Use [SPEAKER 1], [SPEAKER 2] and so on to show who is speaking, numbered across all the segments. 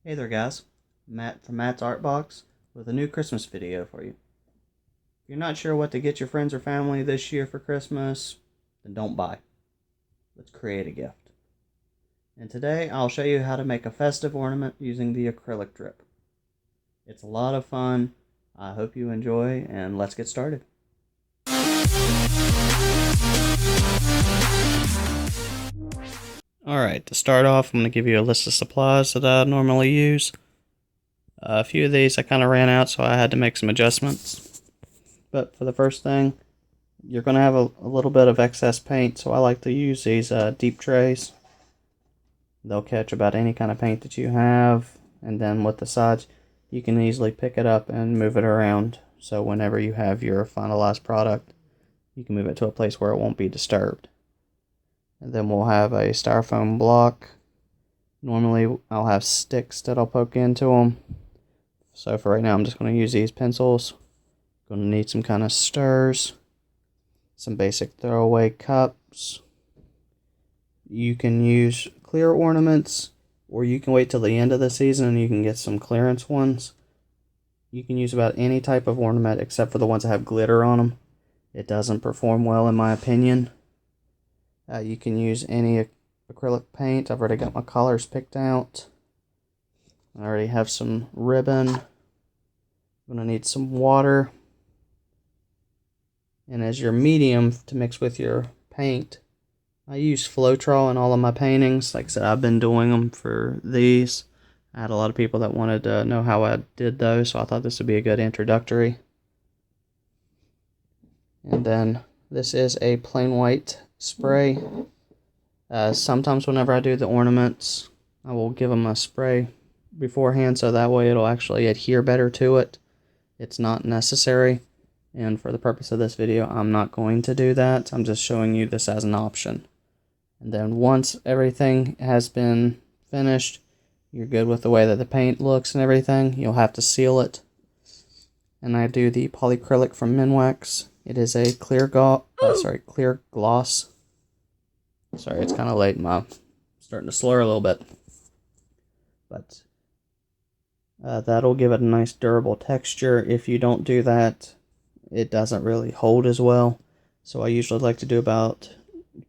[SPEAKER 1] Hey there guys, Matt from Matt's Art Box with a new Christmas video for you. If you're not sure what to get your friends or family this year for Christmas, then don't buy. Let's create a gift. And today I'll show you how to make a festive ornament using the acrylic drip. It's a lot of fun, I hope you enjoy, and let's get started. Alright, to start off I'm going to give you a list of supplies that I normally use. A few of these I kind of ran out, so I had to make some adjustments. But for the first thing, you're going to have a little bit of excess paint, so I like to use these deep trays. They'll catch about any kind of paint that you have, and then with the sides, you can easily pick it up and move it around. So whenever you have your finalized product, you can move it to a place where it won't be disturbed. And then we'll have a styrofoam block. Normally I'll have sticks that I'll poke into them. So for right now I'm just going to use these pencils. Going to need some kind of stirs. Some basic throwaway cups. You can use clear ornaments, or you can wait till the end of the season and you can get some clearance ones. You can use about any type of ornament except for the ones that have glitter on them. It doesn't perform well in my opinion. You can use any acrylic paint. I've already got my colors picked out. I already have some ribbon. I'm going to need some water. And as your medium to mix with your paint, I use Floetrol in all of my paintings. Like I said, I've been doing them for these. I had a lot of people that wanted to know how I did those, so I thought this would be a good introductory. And then this is a plain white spray. Sometimes whenever I do the ornaments, I will give them a spray beforehand so that way it'll actually adhere better to it. It's not necessary, and for the purpose of this video I'm not going to do that. I'm just showing you this as an option. And then once everything has been finished, you're good with the way that the paint looks and everything, you'll have to seal it. And I do the polyacrylic from Minwax. It is a clear gloss. Sorry, it's kind of late. I'm starting to slur a little bit. But that'll give it a nice durable texture. If you don't do that, it doesn't really hold as well. So I usually like to do about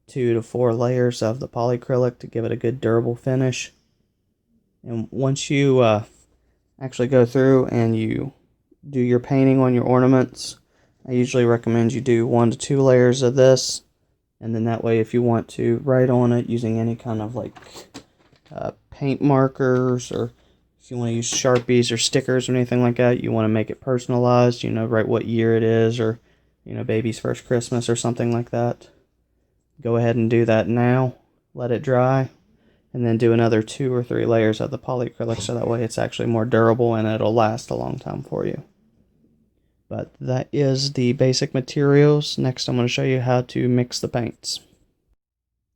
[SPEAKER 1] 2 to 4 layers of the polyacrylic to give it a good durable finish. And once you actually go through and you do your painting on your ornaments, I usually recommend you do 1 to 2 layers of this, and then that way if you want to write on it using any kind of like paint markers, or if you want to use Sharpies or stickers or anything like that, you want to make it personalized, you know, write what year it is, or you know, baby's first Christmas or something like that. Go ahead and do that now, let it dry, and then do another 2 or 3 layers of the polyacrylic so that way it's actually more durable and it'll last a long time for you. But that is the basic materials. Next I'm going to show you how to mix the paints.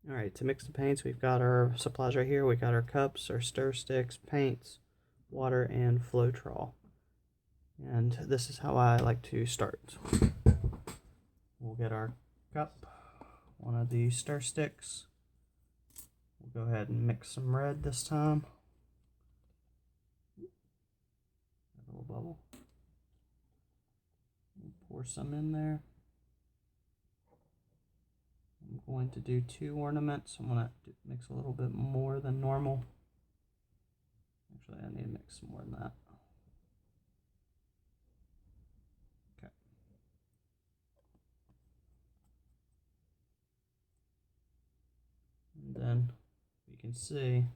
[SPEAKER 1] Alright, to mix the paints we've got our supplies right here. We got our cups, our stir sticks, paints, water, and Floetrol. And this is how I like to start. We'll get our cup, one of these stir sticks. We'll go ahead and mix some red this time. A little bubble. Pour some in there. I'm going to do 2 ornaments. I'm going to mix a little bit more than normal. Actually, I need to mix some more than that. Okay. And then you can see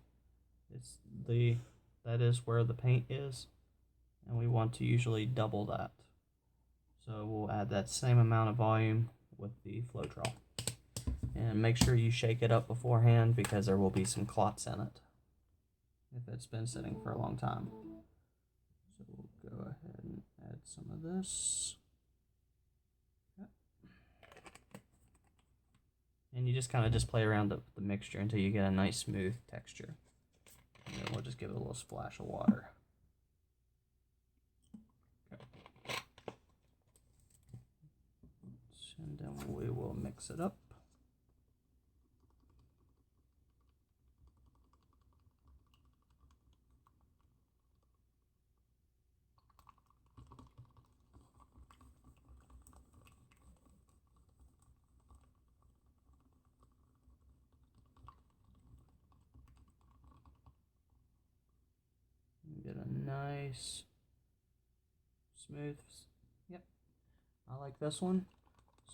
[SPEAKER 1] that is where the paint is, and we want to usually double that. So we'll add that same amount of volume with the Floetrol. And make sure you shake it up beforehand because there will be some clots in it if it's been sitting for a long time. So we'll go ahead and add some of this. Okay. And you just kind of just play around the mixture until you get a nice smooth texture. And then we'll just give it a little splash of water. And then we will mix it up. nice, smooth. Yep, I like this one.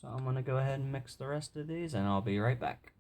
[SPEAKER 1] So I'm going to go ahead and mix the rest of these, and I'll be right back.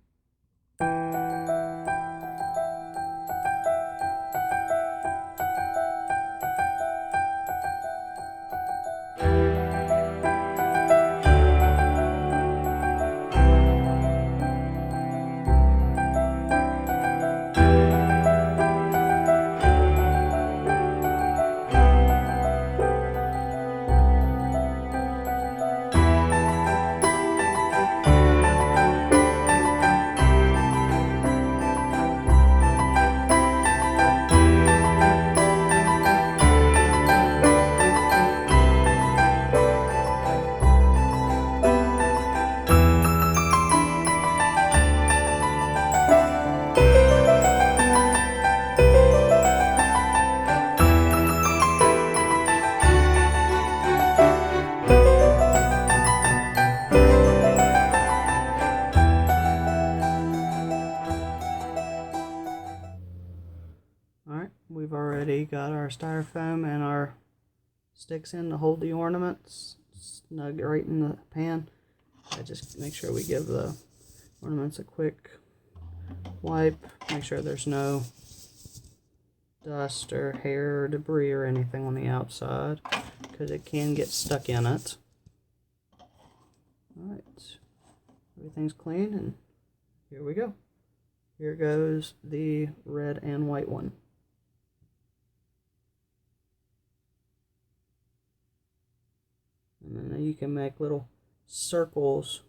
[SPEAKER 1] Alright, we've already got our styrofoam and our sticks in to hold the ornaments snug right in the pan. I just make sure we give the ornaments a quick wipe, make sure there's no dust or hair or debris or anything on the outside, because it can get stuck in it. Alright, everything's clean, and here we go. Here goes the red and white one. And then you can make little circles.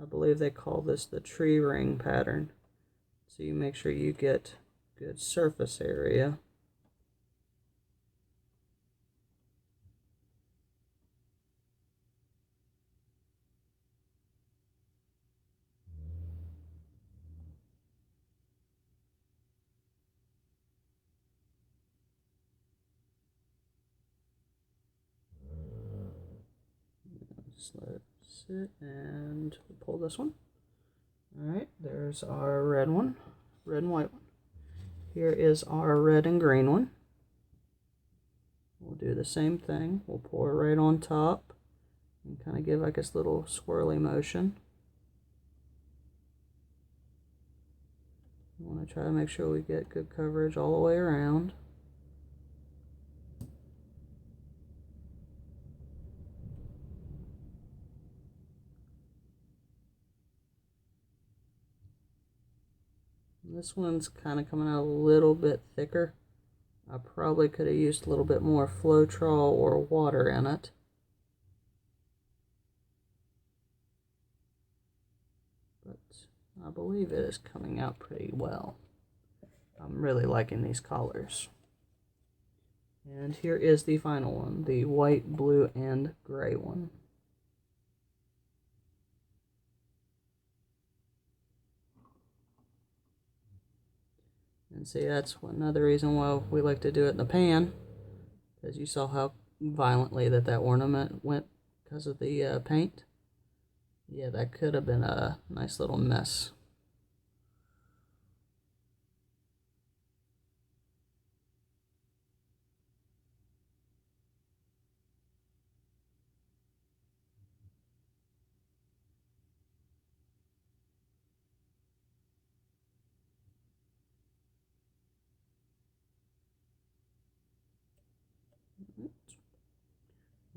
[SPEAKER 1] I believe they call this the tree ring pattern. So you make sure you get good surface area. Just let it sit, and we'll pull this one. Alright, there's our red one, red and white one. Here is our red and green one. We'll do the same thing. We'll pour right on top and kind of give like this little swirly motion. We want to try to make sure we get good coverage all the way around. This one's kind of coming out a little bit thicker. I probably could have used a little bit more Floetrol or water in it. But I believe it is coming out pretty well. I'm really liking these colors. And here is the final one, the white, blue, and gray one. And see, that's another reason why we like to do it in the pan, because you saw how violently that ornament went because of the paint. Yeah, that could have been a nice little mess.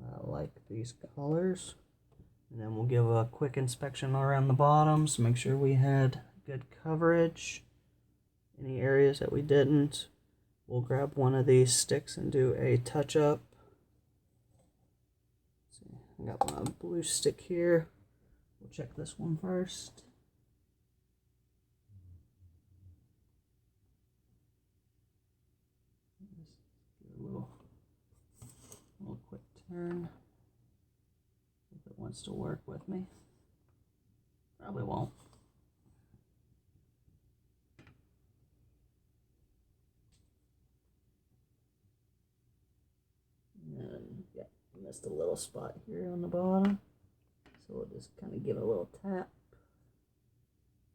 [SPEAKER 1] I like these colors. And then we'll give a quick inspection around the bottoms, make sure we had good coverage. Any areas that we didn't, we'll grab one of these sticks and do a touch-up. I got my blue stick here. We'll check this one first. Just give it a little quick turn. If it wants to work with me. Probably won't. And yeah, missed a little spot here on the bottom. So we'll just kind of give it a little tap.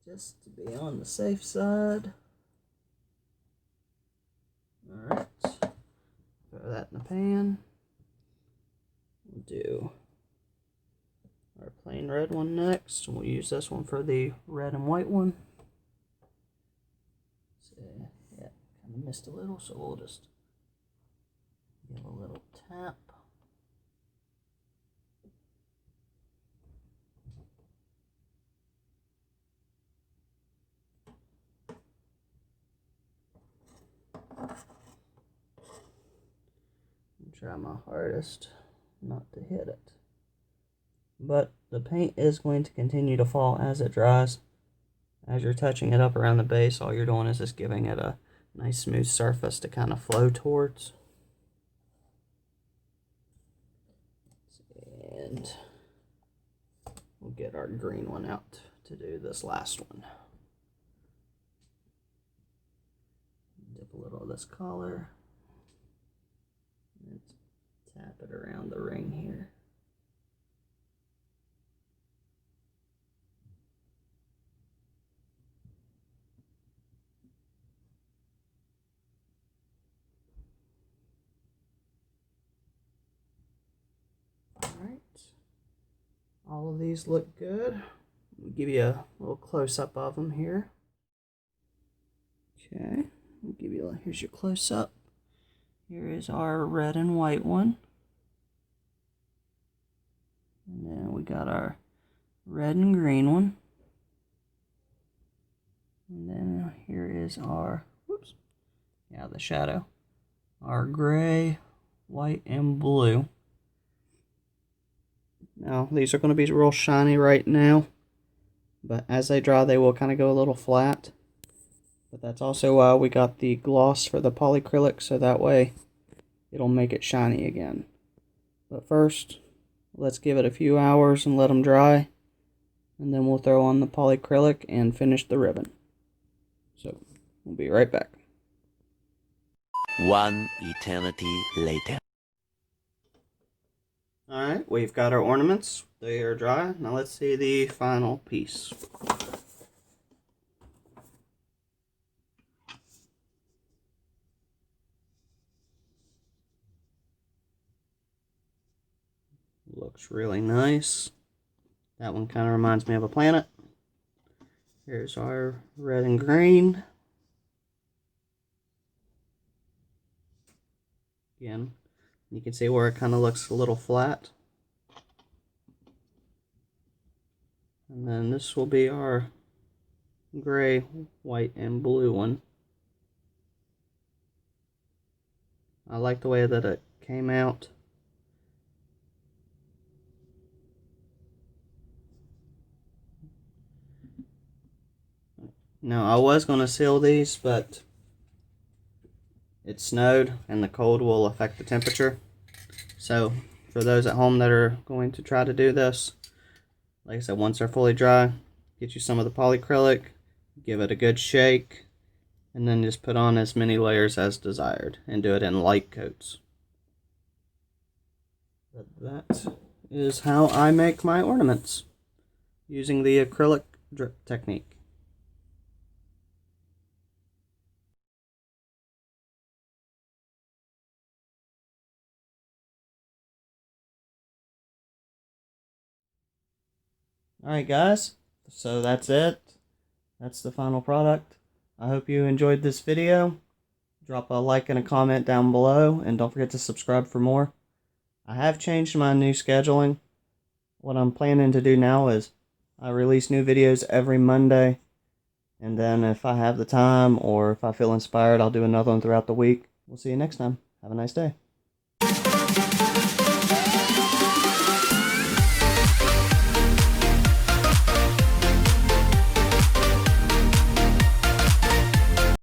[SPEAKER 1] Just to be on the safe side. Alright. pan. We'll do our plain red one next. We'll use this one for the red and white one. So, yeah, kind of missed a little, so we'll just give a little tap. Try my hardest not to hit it. But the paint is going to continue to fall as it dries. As you're touching it up around the base, all you're doing is just giving it a nice smooth surface to kind of flow towards. And we'll get our green one out to do this last one. Dip a little of this color. Let's tap it around the ring here. Alright. All of these look good. I'll give you a little close-up of them here. Okay. I'll give you here's your close-up. Here is our red and white one. And then we got our red and green one. And then here is our, whoops, yeah, the shadow. Our gray, white, and blue. Now, these are going to be real shiny right now. But as they dry, they will kind of go a little flat. But that's also why we got the gloss for the polyacrylic, so that way it'll make it shiny again. But first, let's give it a few hours and let them dry. And then we'll throw on the polyacrylic and finish the ribbon. So, we'll be right back.
[SPEAKER 2] One eternity later.
[SPEAKER 1] Alright, we've got our ornaments. They are dry. Now let's see the final piece. Looks really nice. That one kind of reminds me of a planet. Here's our red and green. Again, you can see where it kind of looks a little flat. And then this will be our gray, white, and blue one. I like the way that it came out. Now, I was going to seal these, but it snowed and the cold will affect the temperature. So, for those at home that are going to try to do this, like I said, once they're fully dry, get you some of the polyacrylic, give it a good shake, and then just put on as many layers as desired and do it in light coats. But that is how I make my ornaments using the acrylic drip technique. Alright guys, so that's it. That's the final product. I hope you enjoyed this video. Drop a like and a comment down below, and don't forget to subscribe for more. I have changed my new scheduling. What I'm planning to do now is I release new videos every Monday, and then if I have the time or if I feel inspired, I'll do another one throughout the week. We'll see you next time. Have a nice day.